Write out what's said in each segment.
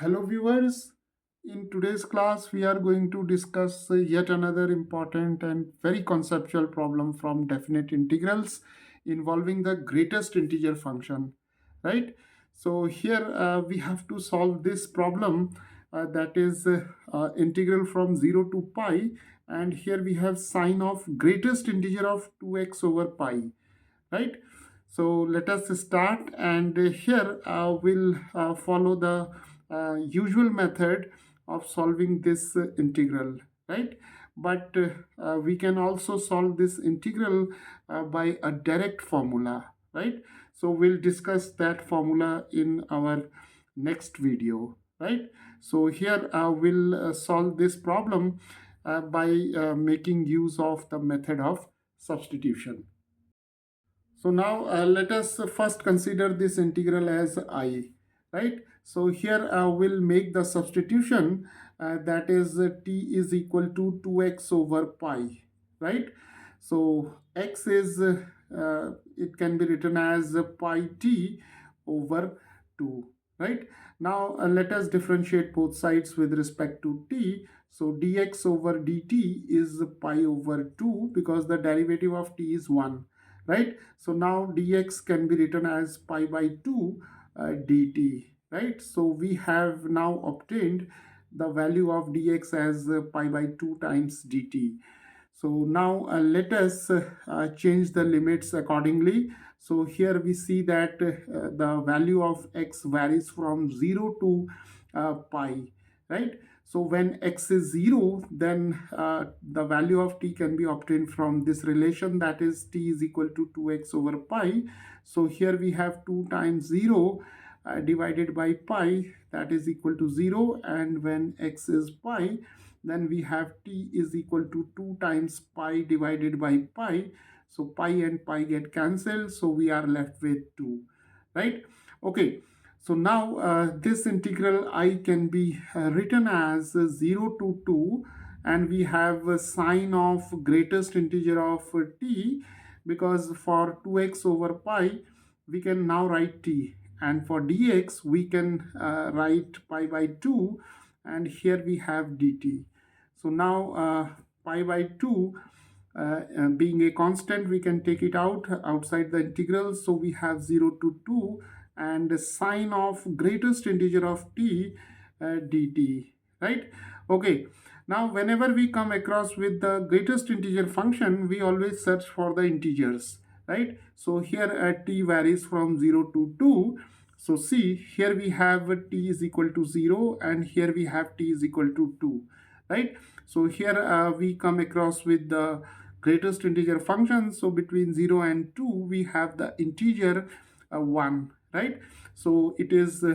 Hello viewers, in today's class we are going to discuss yet another important and very conceptual problem from definite integrals involving the greatest integer function, right? So here we have to solve this problem that is integral from 0 to pi, and here we have sine of greatest integer of 2x over pi, right? So let us start, and here we'll follow the usual method of solving this integral, right? But we can also solve this integral by a direct formula, right? So we'll discuss that formula in our next video, right? So here we'll solve this problem by making use of the method of substitution. So now let us first consider this integral as I, right? So here we'll make the substitution that is t is equal to 2x over pi, right? So x is, it can be written as pi t over 2, right? Now let us differentiate both sides with respect to t. So dx over dt is pi over 2 because the derivative of t is 1, right? So now dx can be written as pi by 2 dt, right? So we have now obtained the value of dx as pi by 2 times dt. So now let us change the limits accordingly. So here we see that the value of x varies from 0 to pi, right? So when x is 0, then the value of t can be obtained from this relation, that is t is equal to 2x over pi. So here we have 2 times 0 divided by pi, that is equal to 0, and when x is pi, then we have t is equal to 2 times pi divided by pi. So pi and pi get cancelled, so we are left with 2, right? Okay, so now this integral I can be written as 0 to 2, and we have a sine of greatest integer of t, because for 2x over pi we can now write t, and for dx we can write pi by 2, and here we have dt. So now pi by 2 being a constant, we can take it out outside the integral. So we have 0 to 2 and sine of greatest integer of t dt, right? Okay, now whenever we come across with the greatest integer function, we always search for the integers, right? So here t varies from 0 to 2. So see, here we have t is equal to 0, and here we have t is equal to 2, right? So here we come across with the greatest integer function. So between 0 and 2 we have the integer 1, right? So it is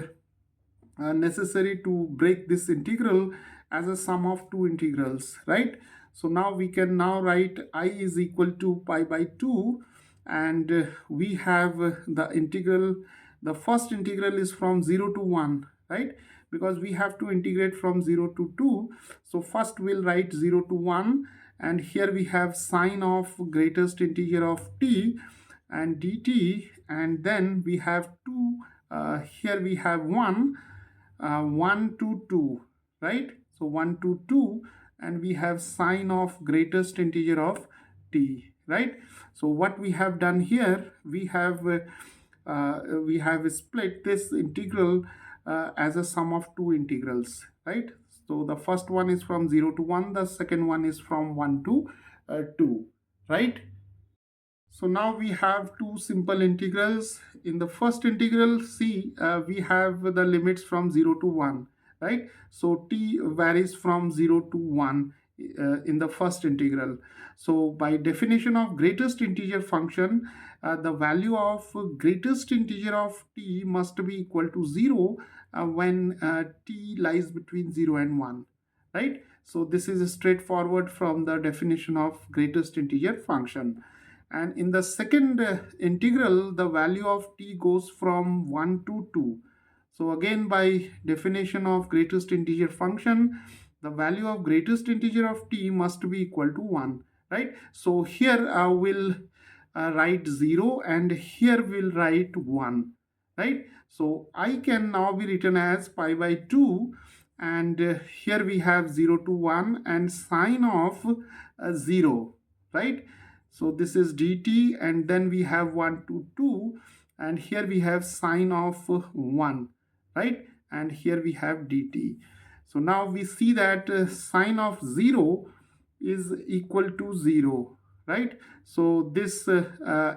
necessary to break this integral as a sum of two integrals, right? So now we can now write I is equal to pi by 2, and we have the integral. The first integral is from 0 to 1, right? Because we have to integrate from 0 to 2. So first we'll write 0 to 1, and here we have sine of greatest integer of t and dt, and then we have 2, here we have 1, 1 to 2, right? So 1 to 2, and we have sine of greatest integer of t, right? So what we have done here, we have split this integral as a sum of two integrals, right? So the first one is from 0 to 1, the second one is from 1 to 2, right? So now we have two simple integrals. In the first integral, see, we have the limits from 0 to 1, right? So t varies from 0 to 1 in the first integral. So by definition of greatest integer function, the value of greatest integer of t must be equal to 0 when t lies between 0 and 1, right? So this is straightforward from the definition of greatest integer function. And in the second integral, the value of t goes from 1 to 2. So again, by definition of greatest integer function, the value of greatest integer of t must be equal to 1, right? So here we'll write 0, and here we'll write 1, right? So I can now be written as pi by 2, and here we have 0 to 1 and sine of 0, right? So this is dt, and then we have 1 to 2, and here we have sine of 1, right? And here we have dt. So now we see that sine of 0 is equal to 0, right? So this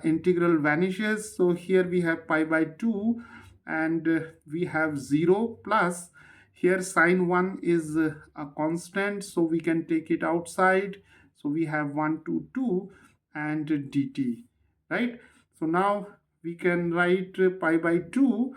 integral vanishes. So here we have pi by 2, and we have 0 plus, here sine 1 is a constant, so we can take it outside. So we have 1 to 2 and dt, right? So now we can write pi by 2,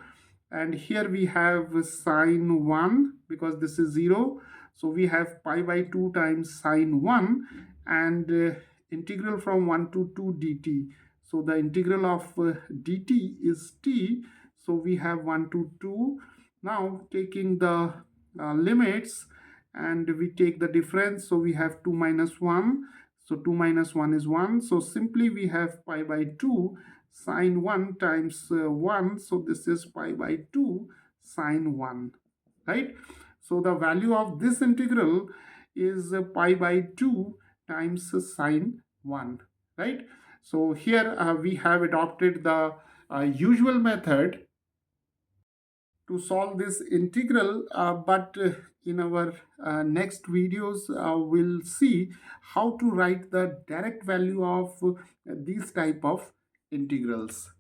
and here we have sine 1 because this is 0. So we have pi by 2 times sine 1, and integral from 1 to 2 dt. So the integral of dt is t. So we have 1 to 2. Now taking the limits, and we take the difference. So we have 2 minus 1. So 2 minus 1 is 1. So simply we have pi by 2 sine 1 times 1. So this is pi by 2 sine 1, right? So the value of this integral is pi by 2 times sine 1, right? So here we have adopted the usual method to solve this integral, but in our next videos we'll see how to write the direct value of these type of integrals.